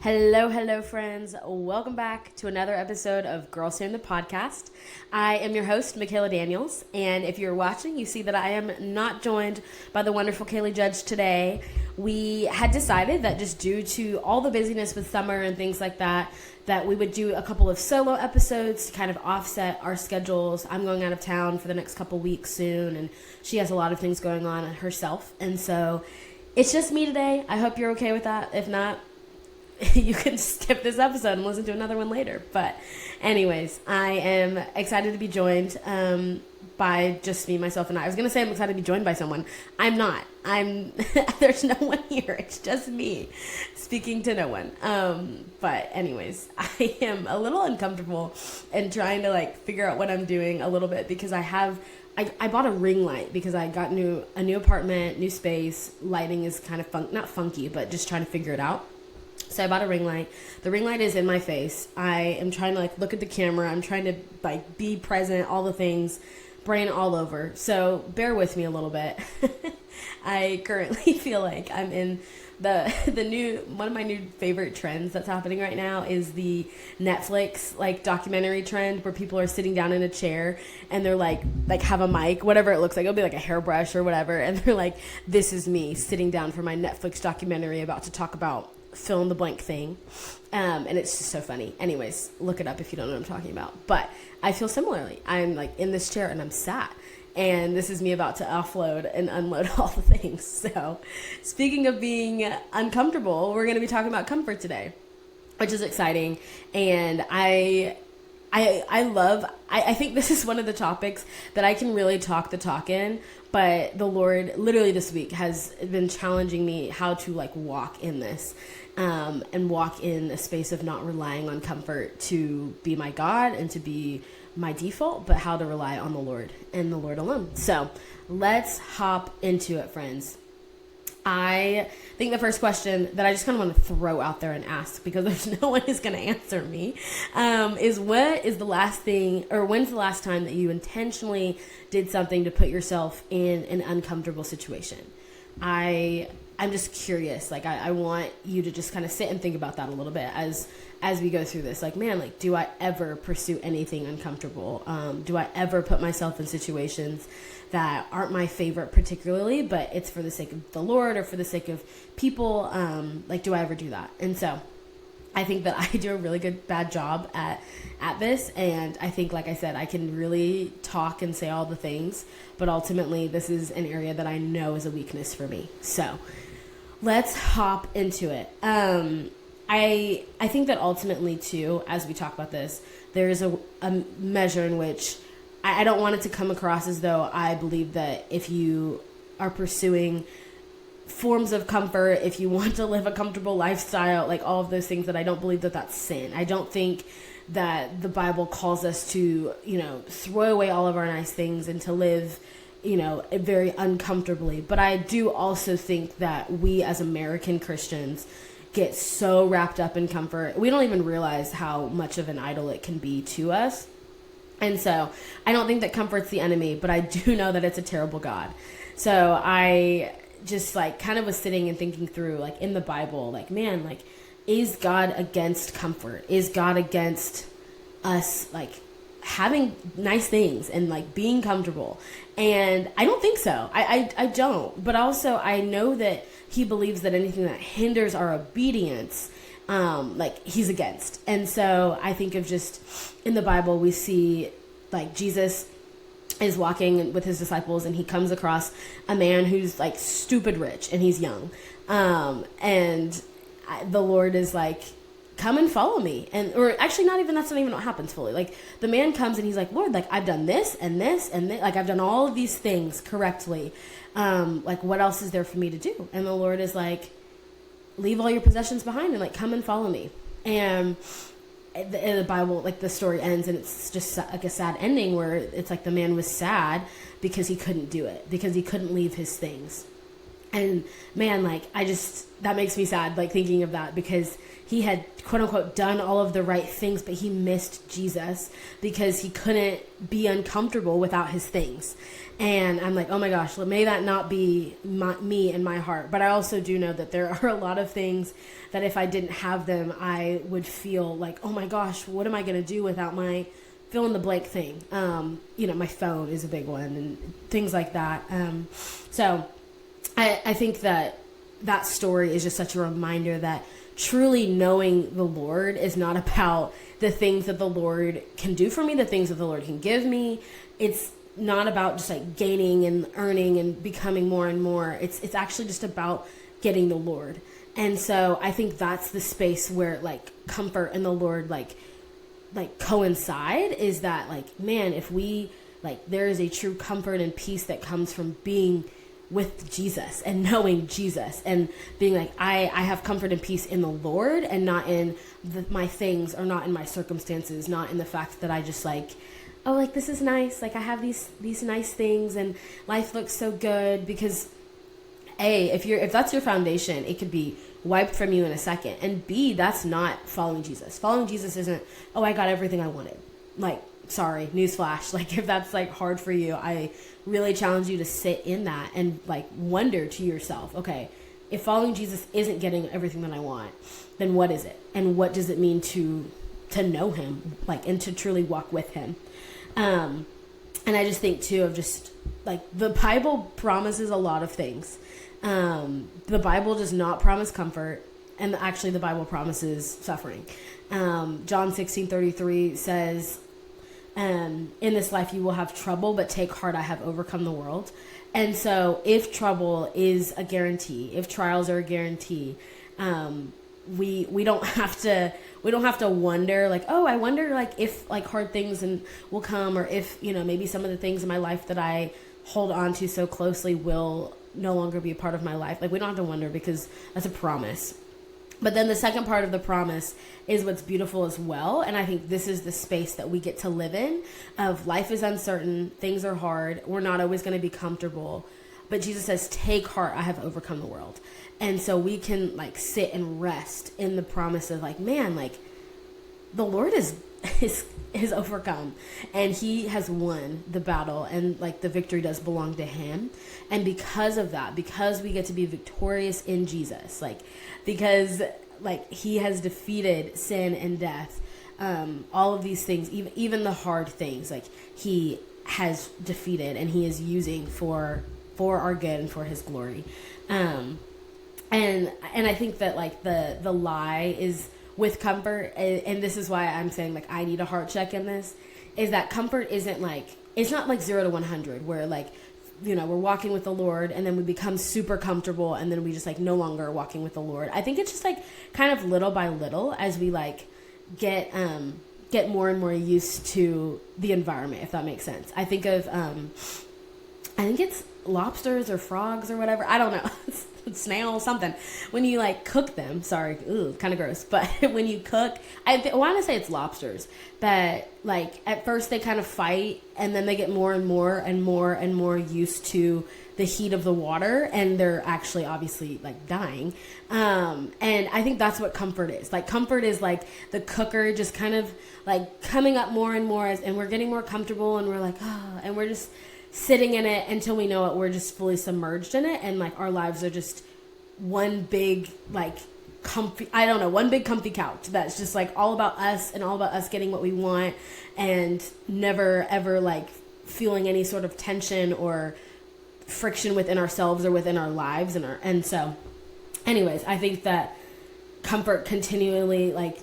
Hello, friends. Welcome back to another episode of Girls Here in the Podcast. I am your host, Makayla Daniels, and if you're watching, you see that I am not joined by the wonderful Kaylee Judge today. We had decided that just due to all the busyness with summer and things like that, that we would do a couple of solo episodes to kind of offset our schedules. I'm going out of town for the next couple weeks soon, and she has a lot of things going on herself, and so it's just me today. I hope you're okay with that. If not, you can skip this episode and listen to another one later. But anyways, I am excited to be joined by just me, myself, and I. I was going to say I'm excited to be joined by someone. I'm not. There's no one here. It's just me speaking to no one. But anyways, I am a little uncomfortable and trying to figure out what I'm doing a little bit because I bought a ring light because I got a new apartment, new space. Lighting is kind of not funky, but just trying to figure it out. So I bought a ring light. The ring light is in my face. I am trying to look at the camera. I'm trying to be present, all the things, brain all over. So bear with me a little bit. I currently feel like I'm in one of my new favorite trends that's happening right now is the Netflix documentary trend where people are sitting down in a chair and they're have a mic, whatever it looks like. It'll be a hairbrush or whatever, and they're this is me sitting down for my Netflix documentary about to talk about fill in the blank thing, and it's just so funny. Anyways, look it up if you don't know what I'm talking about. But I feel similarly. I'm in this chair and I'm sat, and this is me about to offload and unload all the things. So speaking of being uncomfortable, we're going to be talking about comfort today, which is exciting. And I think this is one of the topics that I can really talk the talk in, but the Lord literally this week has been challenging me how to walk in this, and walk in a space of not relying on comfort to be my God and to be my default, but how to rely on the Lord and the Lord alone. So let's hop into it, friends. I think the first question that I just kind of want to throw out there and ask, because there's no one who's going to answer me, is when's the last time that you intentionally did something to put yourself in an uncomfortable situation? I'm just curious. I want you to just kind of sit and think about that a little bit as we go through this. Do I ever pursue anything uncomfortable? Do I ever put myself in situations that aren't my favorite particularly, but it's for the sake of the Lord or for the sake of people? Do I ever do that? And so I think that I do a really bad job at this. And I think, like I said, I can really talk and say all the things, but ultimately this is an area that I know is a weakness for me. So let's hop into it. I think that ultimately too, as we talk about this, there is a measure in which I don't want it to come across as though I believe that if you are pursuing forms of comfort, if you want to live a comfortable lifestyle, all of those things, that I don't believe that that's sin. I don't think that the Bible calls us to, throw away all of our nice things and to live, very uncomfortably. But I do also think that we as American Christians get so wrapped up in comfort, we don't even realize how much of an idol it can be to us. And so I don't think that comfort's the enemy, but I do know that it's a terrible God. So I just kind of was sitting and thinking through, in the Bible, is God against comfort? Is God against us, having nice things and being comfortable? And I don't think so. I don't. But also I know that he believes that anything that hinders our obedience, he's against. And so I think of just in the Bible, we see Jesus is walking with his disciples and he comes across a man who's stupid rich and he's young. And the Lord is come and follow me. Or actually that's not even what happens fully. The man comes and he's Lord, I've done this and this and this, I've done all of these things correctly. What else is there for me to do? And the Lord is leave all your possessions behind and come and follow me. And in the Bible, the story ends and it's just a sad ending where it's the man was sad because he couldn't do it, because he couldn't leave his things. And man, like, that makes me sad, like, thinking of that, because he had, quote unquote, done all of the right things, but he missed Jesus because he couldn't be uncomfortable without his things. And I'm like, oh my gosh, may that not be me and my heart. But I also do know that there are a lot of things that if I didn't have them, I would feel like, oh my gosh, what am I going to do without my fill in the blank thing? My phone is a big one, and things like that. So I think that story is just such a reminder that truly knowing the Lord is not about the things that the Lord can do for me, the things that the Lord can give me. It's not about just like gaining and earning and becoming more and more. It's actually just about getting the Lord. And so I think that's the space where like comfort and the Lord like coincide, is that like, man, if we like, there is a true comfort and peace that comes from being with Jesus and knowing Jesus and being like, I have comfort and peace in the Lord and not in my things, or not in my circumstances, not in the fact that I just like, oh, like, this is nice. Like, I have these nice things and life looks so good. Because A, if that's your foundation, it could be wiped from you in a second. And B, that's not following Jesus. Following Jesus isn't, oh, I got everything I wanted. Like, sorry, newsflash. Like, if that's like hard for you, I really challenge you to sit in that and like wonder to yourself, okay, if following Jesus isn't getting everything that I want, then what is it? And what does it mean to know him, like, and to truly walk with him? And I just think too of just like, the Bible promises a lot of things. The Bible does not promise comfort, and actually the Bible promises suffering. John 16:33 says, in this life you will have trouble, but take heart, I have overcome the world. And so if trouble is a guarantee, if trials are a guarantee, we don't have to wonder like, oh, I wonder like if like hard things will come, or if, maybe some of the things in my life that I hold on to so closely will no longer be a part of my life. Like, we don't have to wonder, because that's a promise. But then the second part of the promise is what's beautiful as well. And I think this is the space that we get to live in, of life is uncertain, things are hard, we're not always going to be comfortable. But Jesus says, take heart, I have overcome the world. And so we can like sit and rest in the promise of like, man, like, the Lord is overcome, and he has won the battle, and like the victory does belong to him. And because of that, because we get to be victorious in Jesus, like, because like he has defeated sin and death, all of these things, even the hard things, like he has defeated, and he is using for our good and for his glory. And I think that like the lie is with comfort, and this is why I'm saying like I need a heart check in this, is that comfort isn't like, it's not like 0 to 100 where like, we're walking with the Lord and then we become super comfortable and then we just like no longer are walking with the Lord. I think it's just like kind of little by little as we like get more and more used to the environment, if that makes sense. I think of I think it's lobsters or frogs or whatever, I don't know. Snail, something. When you like cook them, sorry, kind of gross, but when you cook, I want to say it's lobsters, but like at first they kind of fight, and then they get more and more and more and more used to the heat of the water, and they're actually obviously like dying. And I think that's what comfort is. Like, comfort is like the cooker just kind of like coming up more and more, and we're getting more comfortable, and we're like, and we're just sitting in it until we know it. We're just fully submerged in it, and like our lives are just one big like comfy, I don't know, one big comfy couch that's just like all about us and all about us getting what we want, and never ever like feeling any sort of tension or friction within ourselves or within our lives. And so anyways, I think that comfort continually like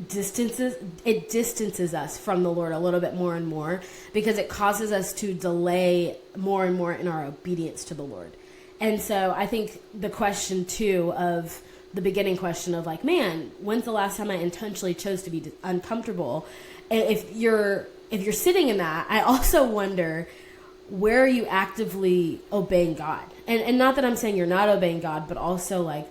distances us from the Lord a little bit more and more, because it causes us to delay more and more in our obedience to the Lord. And so I think the question too of the beginning question of like, man, when's the last time I intentionally chose to be uncomfortable? If you're sitting in that, I also wonder, where are you actively obeying God? And not that I'm saying you're not obeying God, but also like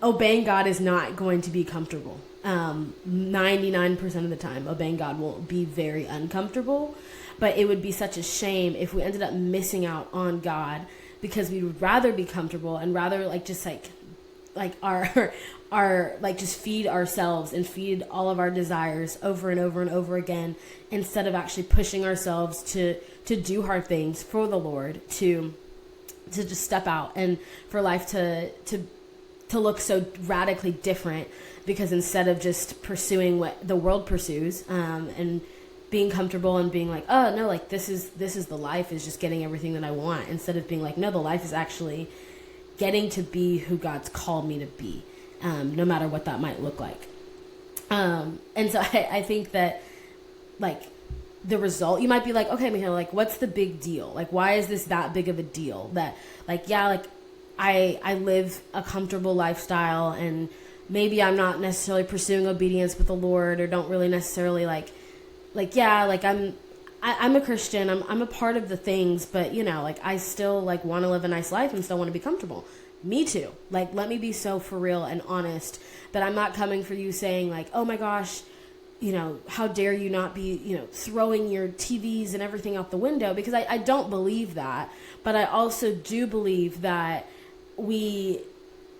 obeying God is not going to be comfortable. 99% of the time, obeying God will be very uncomfortable, but it would be such a shame if we ended up missing out on God because we would rather be comfortable and rather like just like our like just feed ourselves and feed all of our desires over and over and over again, instead of actually pushing ourselves to do hard things for the Lord, to just step out and for life to look so radically different. Because instead of just pursuing what the world pursues, and being comfortable and being like, oh no, like this is the life, is just getting everything that I want, instead of being like, no, the life is actually getting to be who God's called me to be, no matter what that might look like. And so I think that like the result, you might be like, okay, Makayla, like what's the big deal? Like, why is this that big of a deal? That like, yeah, like I live a comfortable lifestyle, and maybe I'm not necessarily pursuing obedience with the Lord, or don't really necessarily like, yeah, like I'm a Christian, I'm a part of the things, but you know, like I still like want to live a nice life and still want to be comfortable. Me too. Like, let me be so for real and honest that I'm not coming for you saying like, oh my gosh, you know, how dare you not be, you know, throwing your TVs and everything out the window, because I don't believe that. But I also do believe that we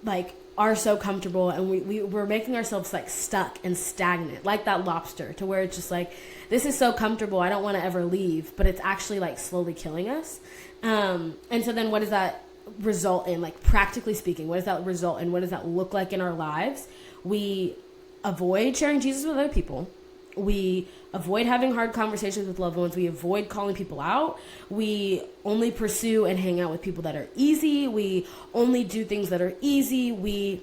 like are so comfortable, and we're making ourselves like stuck and stagnant, like that lobster, to where it's just like, this is so comfortable, I don't want to ever leave, but it's actually like slowly killing us. And so then what does that result in? Like, practically speaking, what does that result in? What does that look like in our lives? We avoid sharing Jesus with other people. We avoid having hard conversations with loved ones. We avoid calling people out. We only pursue and hang out with people that are easy. We only do things that are easy. We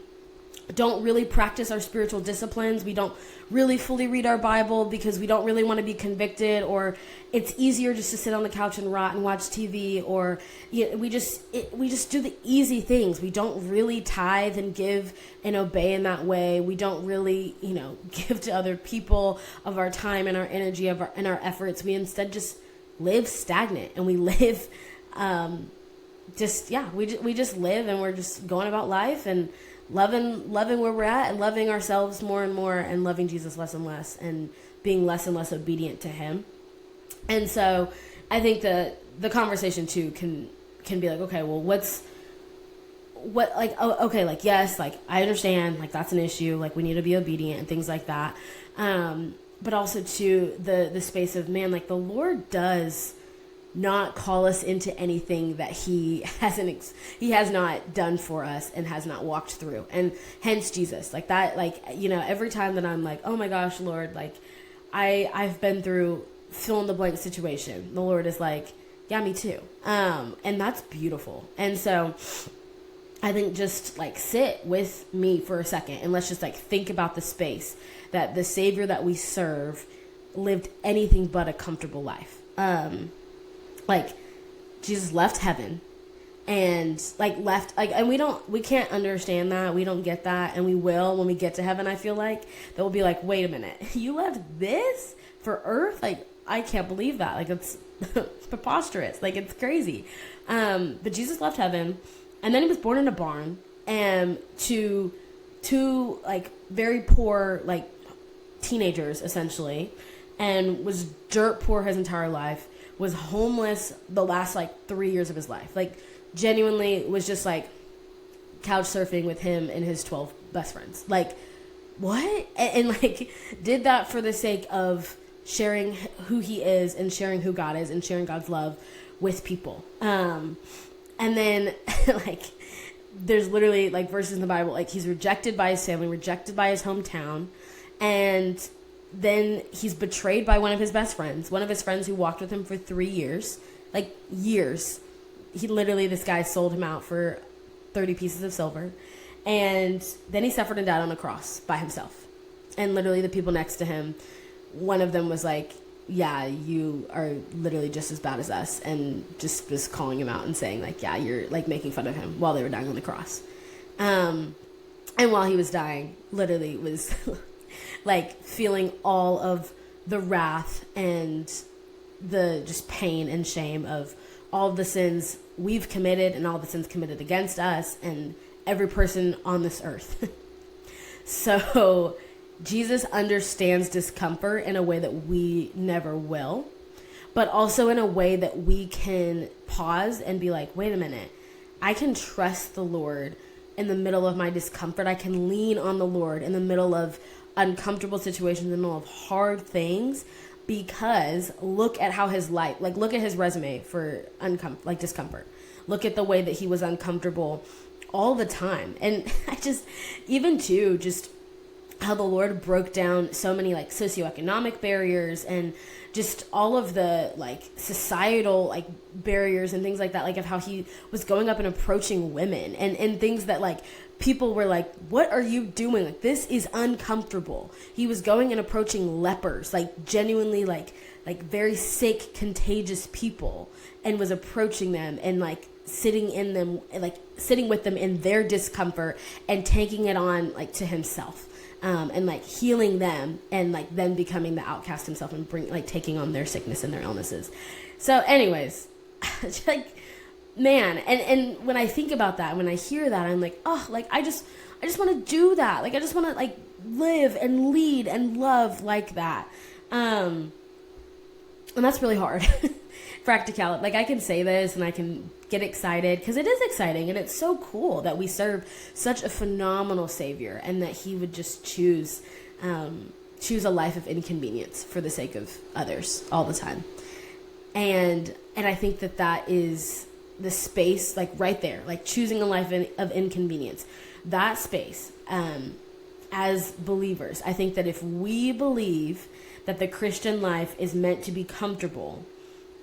don't really practice our spiritual disciplines. We don't really fully read our Bible because we don't really want to be convicted, or it's easier just to sit on the couch and rot and watch TV, or we just do the easy things. We don't really tithe and give and obey in that way. We don't really, give to other people of our time and our energy and our efforts. We instead just live stagnant, and we live we just live, and we're just going about life and loving where we're at, and loving ourselves more and more, and loving Jesus less and less, and being less and less obedient to him. And so I think the conversation too can be like, okay, well, yes, like I understand, like that's an issue, like we need to be obedient and things like that. But also to the space of, man, like the Lord does not call us into anything that he has not done for us and has not walked through. And hence Jesus, like that, like, every time that I'm like, oh my gosh, Lord, like I've been through fill in the blank situation, the Lord is like, yeah, me too. And that's beautiful. And so I think just like sit with me for a second, and let's just like think about the space that the Savior that we serve lived anything but a comfortable life. Like Jesus left heaven and and we can't understand that. We don't get that. And we will, when we get to heaven, I feel like that we'll be like, wait a minute, you left this for earth? Like, I can't believe that. Like, it's preposterous. Like, it's crazy. But Jesus left heaven, and then he was born in a barn, and to two like very poor, like teenagers essentially, and was dirt poor his entire life. Was homeless the last like 3 years of his life. Like, genuinely was just like couch surfing with him and his 12 best friends. Like, what? And like did that for the sake of sharing who he is, and sharing who God is, and sharing God's love with people. And then like there's literally like verses in the Bible, like he's rejected by his family, rejected by his hometown, and then he's betrayed by one of his best friends, one of his friends who walked with him for 3 years, like years. This guy sold him out for 30 pieces of silver. And then he suffered and died on a cross by himself. And literally the people next to him, one of them was like, yeah, you are literally just as bad as us. And just was calling him out and saying like, yeah, you're like making fun of him, while they were dying on the cross. And while he was dying, literally was like feeling all of the wrath and the just pain and shame of all the sins we've committed, and all the sins committed against us and every person on this earth. So Jesus understands discomfort in a way that we never will, but also in a way that we can pause and be like, wait a minute, I can trust the Lord in the middle of my discomfort. I can lean on the Lord in the middle of uncomfortable situations, in the middle of hard things, because look at how his life, like look at his resume for discomfort. Look at the way that he was uncomfortable all the time. And I just, even too, just how the Lord broke down so many like socioeconomic barriers and just all of the like societal like barriers and things like that, like of how he was going up and approaching women and things that like people were like, what are you doing? Like, this is uncomfortable. He was going and approaching lepers, like genuinely like very sick, contagious people, and was approaching them and like sitting with them in their discomfort and taking it on like to himself. And like healing them and like then becoming the outcast himself and taking on their sickness and their illnesses. So anyways, like, man, and when I think about that, when I hear that, I'm like, oh, like I just want to do that. Like I just want to like live and lead and love like that. And that's really hard. Practicality. Like I can say this and I can get excited because it is exciting and it's so cool that we serve such a phenomenal Savior and that he would just choose a life of inconvenience for the sake of others all the time. And I think that is the space, like right there, like choosing a life of inconvenience. That space, as believers, I think that if we believe that the Christian life is meant to be comfortable,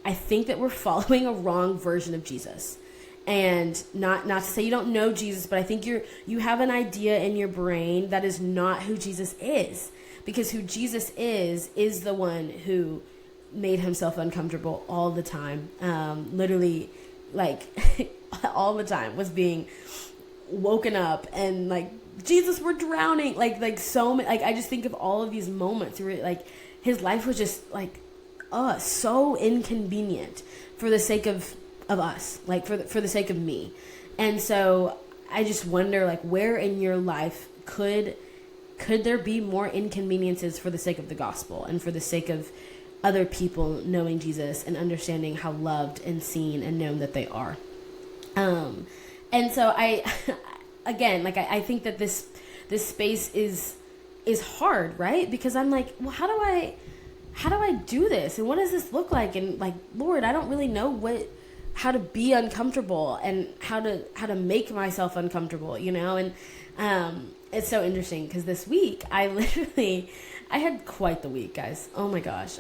I think that we're following a wrong version of Jesus. And not to say you don't know Jesus, but I think you have an idea in your brain that is not who Jesus is. Because who Jesus is the one who made himself uncomfortable all the time. Literally, like, all the time was being woken up and, like, Jesus, we're drowning. Like so many, like, I just think of all of these moments where, like, his life was just, like, so inconvenient for the sake of us, like for the sake of me. And so I just wonder, like, where in your life could there be more inconveniences for the sake of the gospel and for the sake of other people knowing Jesus and understanding how loved and seen and known that they are. And so I think that this space is hard, right? Because I'm like, well, how do I do this? And what does this look like? And like, Lord, I don't really know how to be uncomfortable and how to make myself uncomfortable, you know? And it's so interesting because this week I had quite the week, guys. Oh my gosh.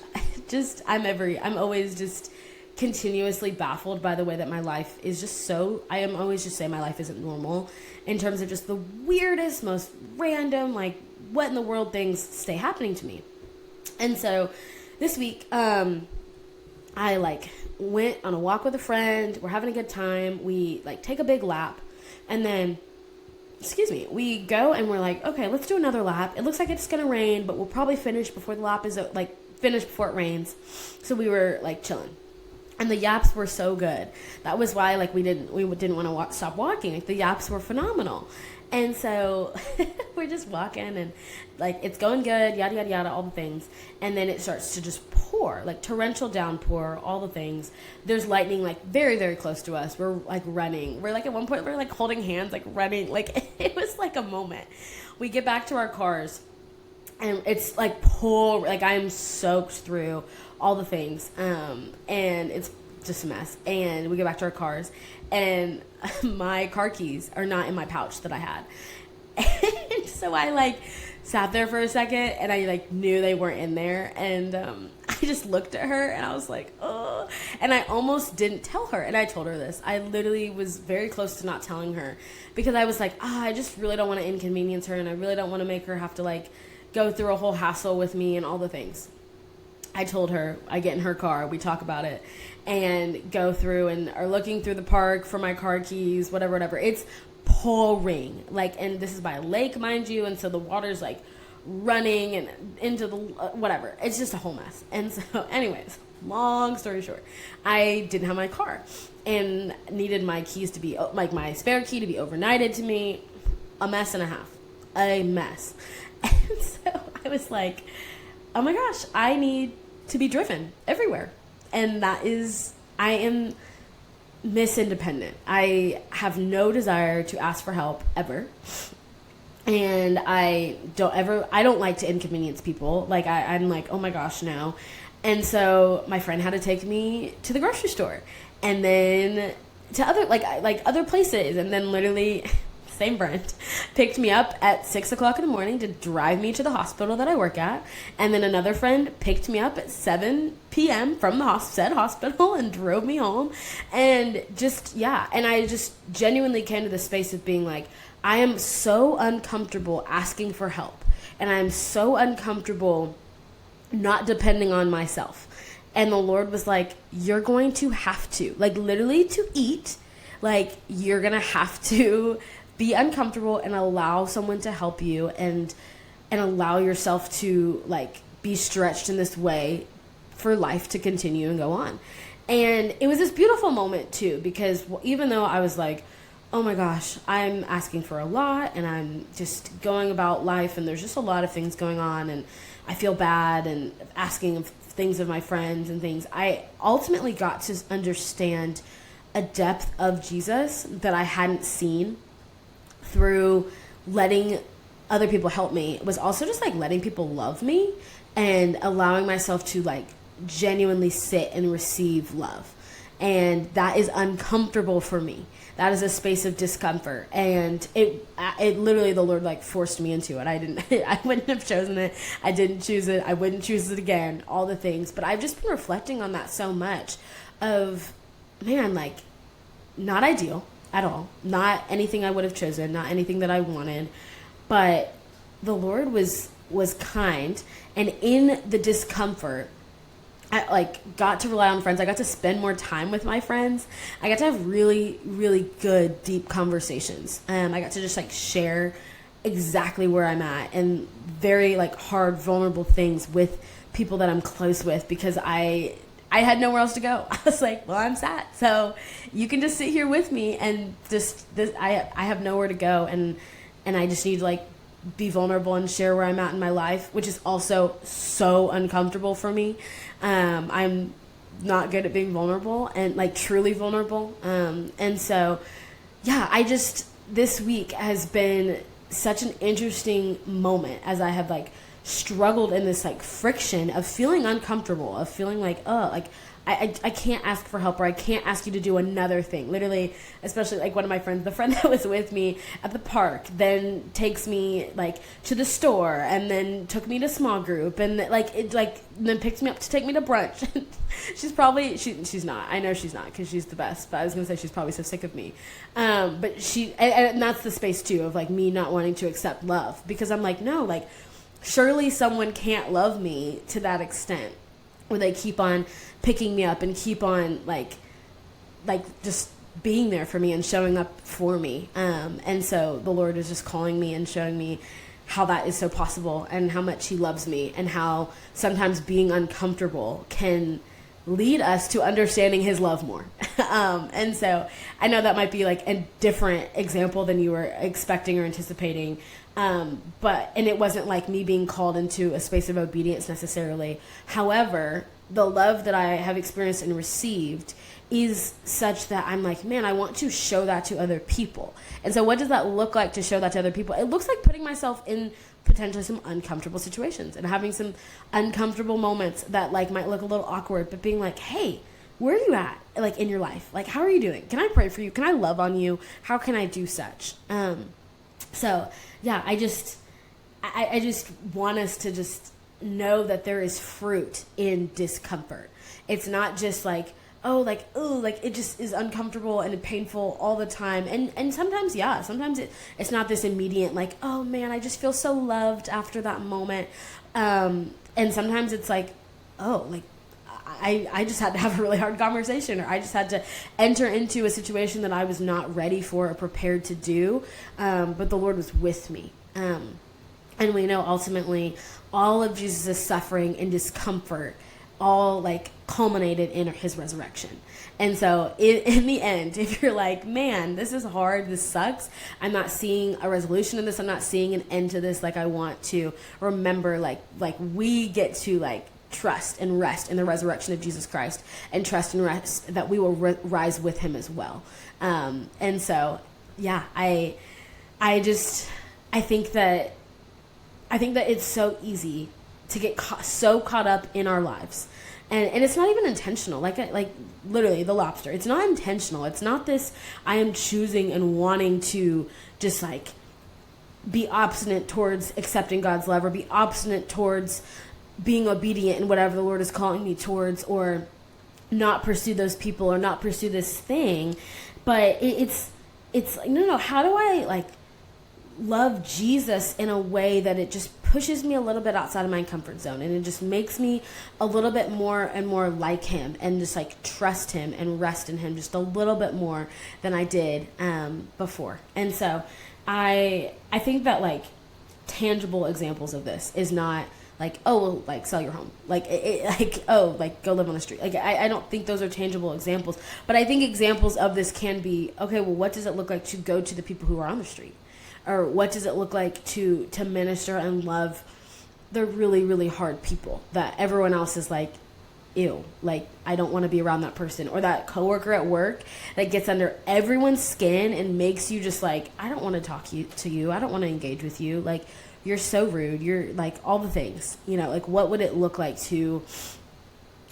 I'm always just continuously baffled by the way that my life is just I am always just saying my life isn't normal in terms of just the weirdest, most random, like what in the world things stay happening to me. And so this week, I like went on a walk with a friend. We're having a good time. We like take a big lap and then, we go and we're like, okay, let's do another lap. It looks like it's going to rain, but we'll probably finish before the lap is finished before it rains. So we were like chilling. And the yaps were so good. That was why like we didn't want to stop walking. Like the yaps were phenomenal. And so we're just walking and like it's going good, yada, yada, yada, all the things. And then it starts to just pour, like torrential downpour, all the things. There's lightning like very, very close to us. We're like running. We're like at one point we're like holding hands, like running. Like it was like a moment. We get back to our cars and it's like like I'm soaked through all the things. And it's just a mess. And we get back to our cars and my car keys are not in my pouch that I had. And so I like sat there for a second and I like knew they weren't in there. And I just looked at her and I was like, oh, and I almost didn't tell her. And I told her this. I literally was very close to not telling her because I was like, I just really don't want to inconvenience her. And I really don't want to make her have to like go through a whole hassle with me and all the things. I told her, I get in her car, we talk about it, and go through and are looking through the park for my car keys, whatever. It's pouring, like, and this is by a lake, mind you, and so the water's like running and into the whatever. It's just a whole mess. And so, anyways, long story short, I didn't have my car and needed my keys to be like my spare key to be overnighted to me. A mess and a half, a mess. And so I was like, oh my gosh, I need to be driven everywhere. And that is, I am Miss Independent. I have no desire to ask for help ever. And I don't like to inconvenience people. Like I'm like, oh my gosh, no. And so my friend had to take me to the grocery store and then to other places. And then literally same friend picked me up at 6:00 in the morning to drive me to the hospital that I work at. And then another friend picked me up at 7 p.m. from the said hospital and drove me home. And just, yeah. And I just genuinely came to the space of being like, I am so uncomfortable asking for help. And I'm so uncomfortable not depending on myself. And the Lord was like, you're going to have to, like literally to eat, like you're going to have to be uncomfortable and allow someone to help you and allow yourself to like be stretched in this way for life to continue and go on. And it was this beautiful moment too, because even though I was like, oh my gosh, I'm asking for a lot and I'm just going about life and there's just a lot of things going on and I feel bad and asking things of my friends and things, I ultimately got to understand a depth of Jesus that I hadn't seen through letting other people help me. It was also just like letting people love me and allowing myself to like genuinely sit and receive love. And that is uncomfortable for me. That is a space of discomfort. And it literally, the Lord like forced me into it. I wouldn't have chosen it. I didn't choose it. I wouldn't choose it again, all the things. But I've just been reflecting on that so much of, man, like not ideal at all. Not anything I would have chosen, not anything that I wanted. But the Lord was kind. And in the discomfort, I like got to rely on friends. I got to spend more time with my friends. I got to have really, really good, deep conversations. I got to just like share exactly where I'm at and very like hard, vulnerable things with people that I'm close with because I had nowhere else to go. I was like, well, I'm sad. So you can just sit here with me and I have nowhere to go. And I just need to like be vulnerable and share where I'm at in my life, which is also so uncomfortable for me. I'm not good at being vulnerable and like truly vulnerable. And so, yeah, this week has been such an interesting moment as I have like struggled in this like friction of feeling uncomfortable, of feeling like, oh, like I can't ask for help or I can't ask you to do another thing. Literally, especially like one of my friends, the friend that was with me at the park, then takes me like to the store and then took me to small group and then picked me up to take me to brunch. she's not. I know she's not because she's the best. But I was gonna say she's probably so sick of me. But and that's the space too of like me not wanting to accept love because I'm like, no, like surely someone can't love me to that extent where they keep on picking me up and keep on like just being there for me and showing up for me. And so the Lord is just calling me and showing me how that is so possible and how much he loves me and how sometimes being uncomfortable can lead us to understanding his love more. And so I know that might be like a different example than you were expecting or anticipating. And it wasn't like me being called into a space of obedience necessarily. However, the love that I have experienced and received is such that I'm like, man, I want to show that to other people. And so what does that look like to show that to other people? It looks like putting myself in potentially some uncomfortable situations and having some uncomfortable moments that like might look a little awkward, but being like, hey, where are you at like in your life? Like, how are you doing? Can I pray for you? Can I love on you? How can I do such? So yeah, I just want us to just know that there is fruit in discomfort. It's not just like, oh, like, ooh, like it just is uncomfortable and painful all the time. And sometimes, yeah, sometimes it's not this immediate like, oh man, I just feel so loved after that moment. And sometimes it's like, oh, like I just had to have a really hard conversation, or I just had to enter into a situation that I was not ready for or prepared to do. But the Lord was with me. And we know ultimately all of Jesus' suffering and discomfort all like culminated in his resurrection. And so in the end, if you're like, man, this is hard, this sucks, I'm not seeing a resolution in this, I'm not seeing an end to this, like I want to remember like we get to like trust and rest in the resurrection of Jesus Christ, and trust and rest that we will rise with him as well. And so, yeah, I think that it's so easy to get so caught up in our lives. And it's not even intentional. Like literally the lobster. It's not intentional. It's not this, I am choosing and wanting to just like be obstinate towards accepting God's love, or be obstinate towards being obedient in whatever the Lord is calling me towards, or not pursue those people, or not pursue this thing. But it's like, no, how do I like love Jesus in a way that it just pushes me a little bit outside of my comfort zone, and it just makes me a little bit more and more like him, and just like trust him and rest in him just a little bit more than I did before. And so I think that like tangible examples of this is not like, oh, well, like sell your home, like like, oh, like go live on the street. Like I don't think those are tangible examples, but I think examples of this can be, okay, well, what does it look like to go to the people who are on the street? Or what does it look like to minister and love the really, really hard people that everyone else is like, ew, like I don't want to be around that person, or that coworker at work that gets under everyone's skin and makes you just like, I don't want to talk to you. I don't want to engage with you. Like, you're so rude. You're like all the things, like what would it look like to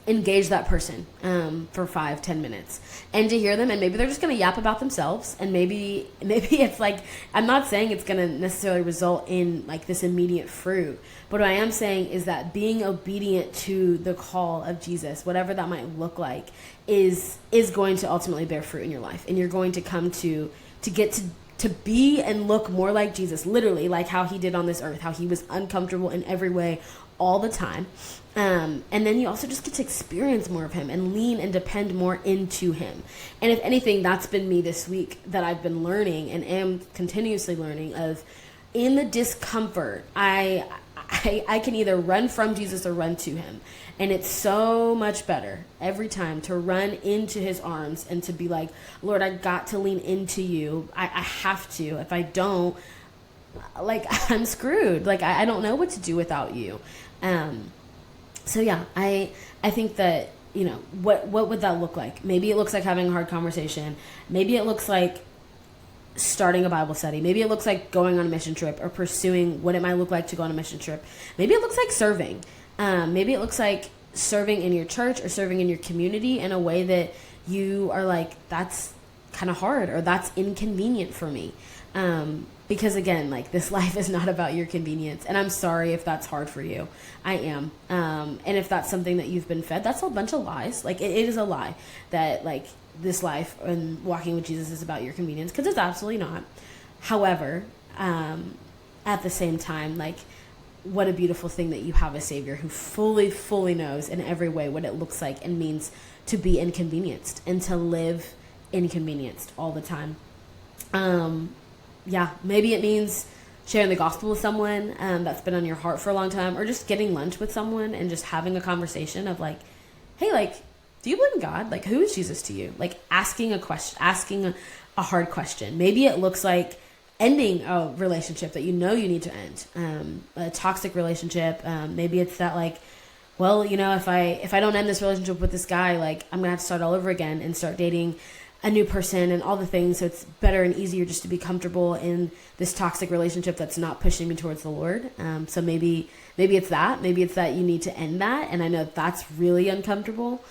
engage that person for 5-10 minutes, and to hear them, and maybe they're just going to yap about themselves, and maybe it's like, I'm not saying it's going to necessarily result in like this immediate fruit, but what I am saying is that being obedient to the call of Jesus, whatever that might look like, is going to ultimately bear fruit in your life, and you're going to come to get to be and look more like Jesus, literally like how he did on this earth, how he was uncomfortable in every way all the time. And then you also just get to experience more of him and lean and depend more into him. And if anything, that's been me this week, that I've been learning and am continuously learning of, in the discomfort, I can either run from Jesus or run to him. And it's so much better every time to run into his arms and to be like, Lord, I got to lean into you. I have to. If I don't, like, I'm screwed. Like, I don't know what to do without you. So yeah, I think that, what would that look like? Maybe it looks like having a hard conversation. Maybe it looks like starting a Bible study. Maybe it looks like going on a mission trip, or pursuing what it might look like to go on a mission trip. Maybe it looks like serving. Maybe it looks like serving in your church or serving in your community in a way that you are like, that's kind of hard, or that's inconvenient for me. Because again, like, this life is not about your convenience, and I'm sorry if that's hard for you. I am. And if that's something that you've been fed, that's a bunch of lies. Like, it is a lie that like this life and walking with Jesus is about your convenience, because it's absolutely not. However, at the same time, like, what a beautiful thing that you have a Savior who fully knows in every way what it looks like and means to be inconvenienced and to live inconvenienced all the time. Yeah, maybe it means sharing the gospel with someone that's been on your heart for a long time, or just getting lunch with someone and just having a conversation of like, hey, like, do you believe in God? Like, who is Jesus to you? Like, asking a question, asking a hard question. Maybe it looks like ending a relationship that you need to end, a toxic relationship. Maybe it's that like, well, if I don't end this relationship with this guy, like, I'm gonna have to start all over again and start dating a new person and all the things. So it's better and easier just to be comfortable in this toxic relationship that's not pushing me towards the Lord. So maybe it's that. Maybe it's that you need to end that. And I know that's really uncomfortable.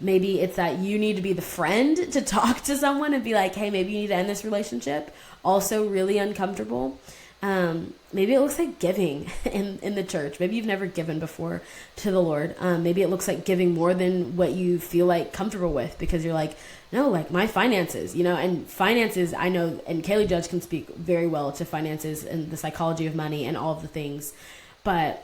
Maybe it's that you need to be the friend to talk to someone and be like, hey, maybe you need to end this relationship. Also really uncomfortable. Maybe it looks like giving in the church. Maybe you've never given before to the Lord. Maybe it looks like giving more than what you feel like comfortable with, because you're like, no, like my finances, and finances, I know, and Kaylee Judge can speak very well to finances and the psychology of money and all of the things. But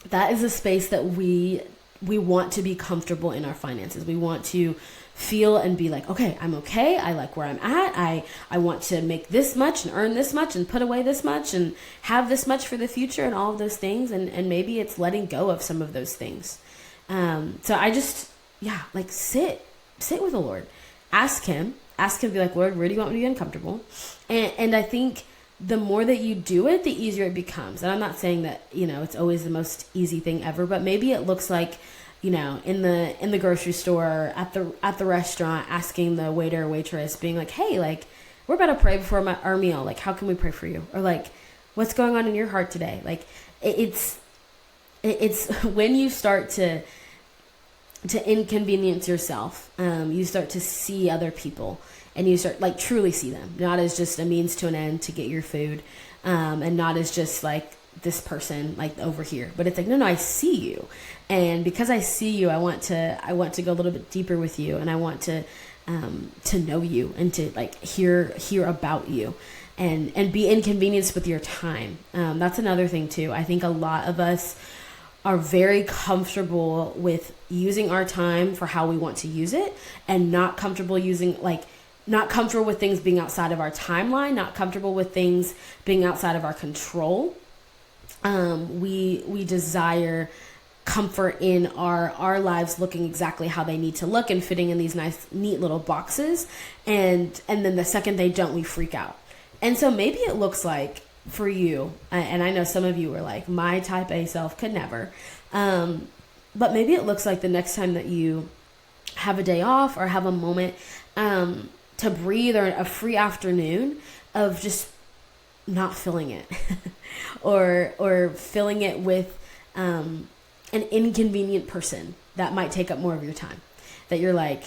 that is a space that we want to be comfortable in our finances. We want to feel and be like, okay, I'm okay. I like where I'm at. I want to make this much and earn this much and put away this much and have this much for the future and all of those things. And maybe it's letting go of some of those things. So I just, like sit with the Lord. Ask him, be like, Lord, where do you want me to be uncomfortable? And I think the more that you do it, the easier it becomes. And I'm not saying that, it's always the most easy thing ever, but maybe it looks like, in the grocery store, at the restaurant, asking the waiter or waitress, being like, hey, like, we're about to pray before our meal. Like, how can we pray for you? Or like, what's going on in your heart today? Like, it's when you start to inconvenience yourself, you start to see other people, and you start like truly see them, not as just a means to an end to get your food, and not as just like this person like over here, but it's like, no, I see you. And because I see you, I want to go a little bit deeper with you, and I want to know you, and to like hear about you, and be inconvenienced with your time. That's another thing too. I think a lot of us are very comfortable with using our time for how we want to use it, and not comfortable with things being outside of our timeline, not comfortable with things being outside of our control. We desire comfort in our lives looking exactly how they need to look and fitting in these nice, neat little boxes. And then the second they don't, we freak out. And so maybe it looks like for you, and I know some of you are like, my type A self could never. But maybe it looks like the next time that you have a day off or have a moment to breathe, or a free afternoon of just not filling it or filling it with an inconvenient person that might take up more of your time, that you're like,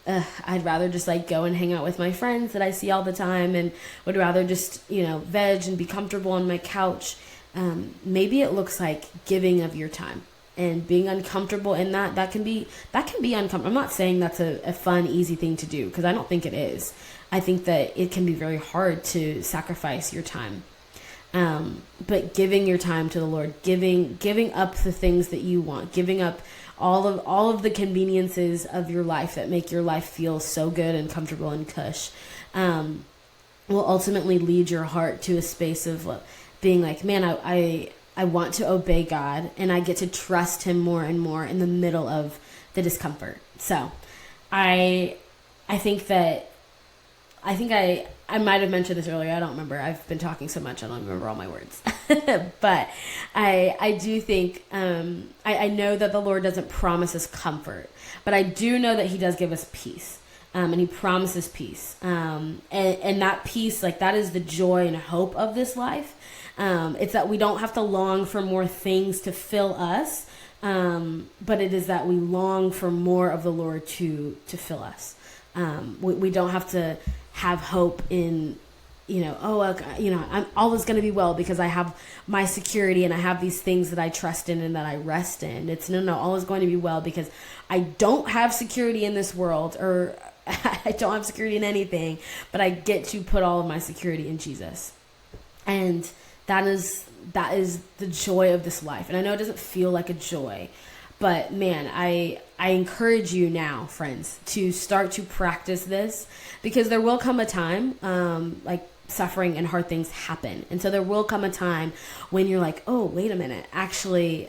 I'd rather just like go and hang out with my friends that I see all the time, and would rather just, veg and be comfortable on my couch. Maybe it looks like giving of your time and being uncomfortable in that can be uncomfortable. I'm not saying that's a fun, easy thing to do, because I don't think it is. I think that it can be very hard to sacrifice your time. But giving your time to the Lord, giving up the things that you want, giving up all of the conveniences of your life that make your life feel so good and comfortable and cush, will ultimately lead your heart to a space of being like, man, I want to obey God, and I get to trust him more and more in the middle of the discomfort. So I think I might have mentioned this earlier. I don't remember. I've been talking so much, I don't remember all my words. But I do think, I know that the Lord doesn't promise us comfort, but I do know that he does give us peace. And he promises peace. And that peace, like, that is the joy and hope of this life. It's that we don't have to long for more things to fill us, but it is that we long for more of the Lord to fill us. We don't have to have hope in, I'm always going to be well because I have my security and I have these things that I trust in and that I rest in. It's no, all is going to be well because I don't have security in this world, or I don't have security in anything, but I get to put all of my security in Jesus. And that is the joy of this life. And I know it doesn't feel like a joy, but man, I encourage you now, friends, to start to practice this, because there will come a time, like suffering and hard things happen. And so there will come a time when you're like, oh, wait a minute, actually,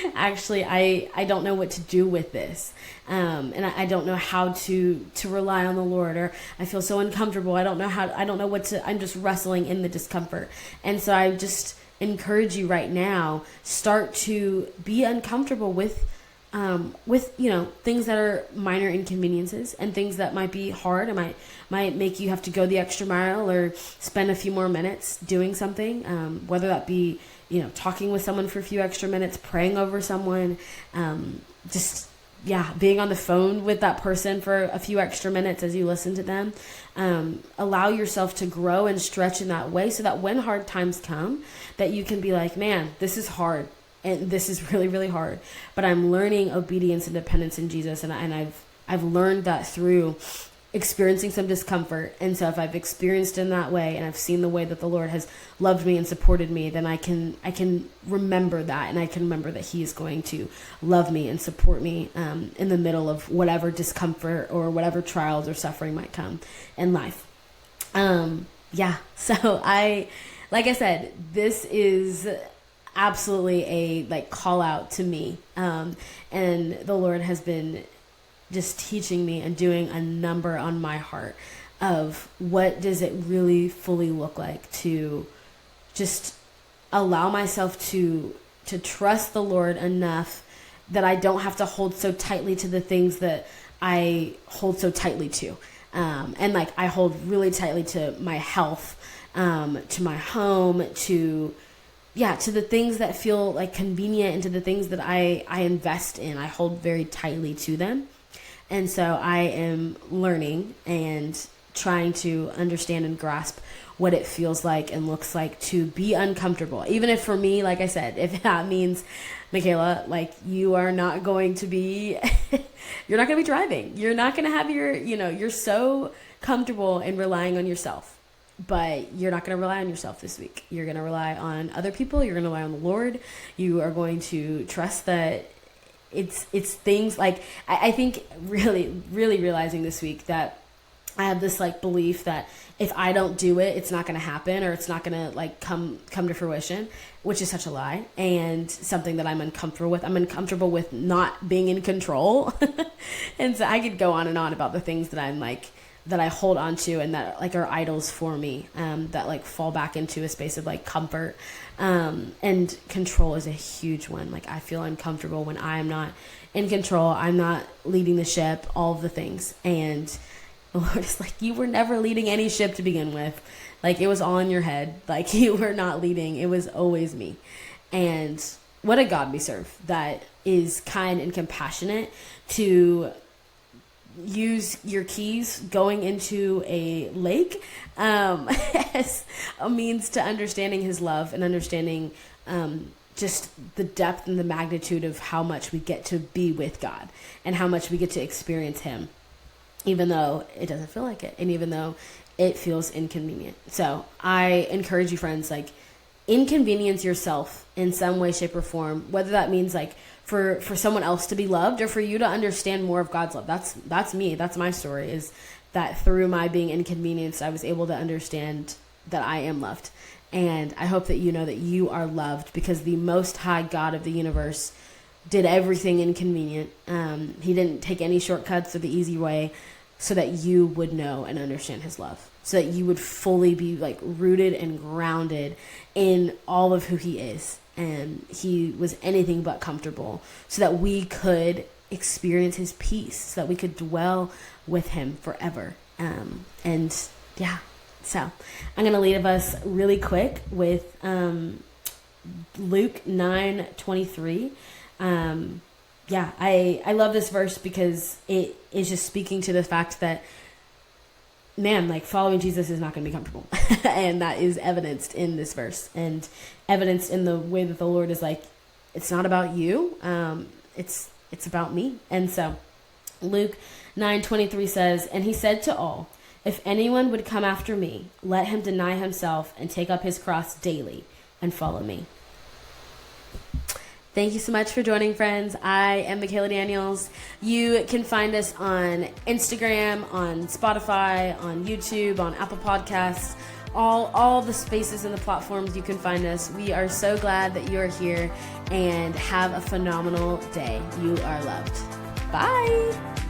I don't know what to do with this. And I don't know how to rely on the Lord, or I feel so uncomfortable. I don't know what to, I'm just wrestling in the discomfort. And so I just encourage you right now, start to be uncomfortable with things that are minor inconveniences and things that might be hard and might make you have to go the extra mile or spend a few more minutes doing something, whether that be, talking with someone for a few extra minutes, praying over someone, being on the phone with that person for a few extra minutes as you listen to them. Allow yourself to grow and stretch in that way, so that when hard times come, that you can be like, man, this is hard. And this is really, really hard, but I'm learning obedience and dependence in Jesus. And I've learned that through experiencing some discomfort. And so if I've experienced in that way, and I've seen the way that the Lord has loved me and supported me, then I can remember that. And I can remember that he is going to love me and support me, in the middle of whatever discomfort or whatever trials or suffering might come in life. So like I said, this is absolutely a call out to me. And the Lord has been just teaching me and doing a number on my heart, of what does it really fully look like to just allow myself to trust the Lord enough that I don't have to hold so tightly to the things that I hold so tightly to. And like I hold really tightly to my health, to my home, to the things that feel like convenient, and to the things that I invest in. I hold very tightly to them. And so I am learning and trying to understand and grasp what it feels like and looks like to be uncomfortable. Even if for me, like I said, if that means, Makayla, like you are not going to be, you're not going to be driving. You're not going to have you're so comfortable in relying on yourself, but you're not going to rely on yourself this week. You're going to rely on other people. You're going to rely on the Lord. You are going to trust that it's things like, I think really, really realizing this week that I have this like belief that if I don't do it, it's not going to happen, or it's not going to like come to fruition, which is such a lie and something that I'm uncomfortable with. I'm uncomfortable with not being in control. And so I could go on and on about the things that I'm like, that I hold on to and that like are idols for me, that like fall back into a space of like comfort. And control is a huge one. Like I feel uncomfortable when I'm not in control. I'm not leading the ship, all of the things. And the Lord is like, you were never leading any ship to begin with. Like it was all in your head. Like you were not leading. It was always me. And what a God we serve that is kind and compassionate to use your keys going into a lake as a means to understanding his love and understanding just the depth and the magnitude of how much we get to be with God and how much we get to experience him, even though it doesn't feel like it, and even though it feels inconvenient. So I encourage you, friends, like inconvenience yourself in some way, shape, or form, whether that means like for someone else to be loved or for you to understand more of God's love. That's me. That's my story, is that through my being inconvenienced, I was able to understand that I am loved. And I hope that you know that you are loved, because the Most High God of the universe did everything inconvenient. He didn't take any shortcuts or the easy way, so that you would know and understand his love, so that you would fully be like rooted and grounded in all of who he is. And he was anything but comfortable, so that we could experience his peace, so that we could dwell with him forever. So I'm going to lead us really quick with Luke 9:23. I love this verse because it is just speaking to the fact that, man, like following Jesus is not going to be comfortable. And that is evidenced in this verse, and evidenced in the way that the Lord is like, it's not about you. It's about me. And so Luke 9:23 says, and he said to all, if anyone would come after me, let him deny himself and take up his cross daily and follow me. Thank you so much for joining, friends. I am Makayla Daniels. You can find us on Instagram, on Spotify, on YouTube, on Apple Podcasts, all the spaces and the platforms you can find us. We are so glad that you are here, and have a phenomenal day. You are loved. Bye.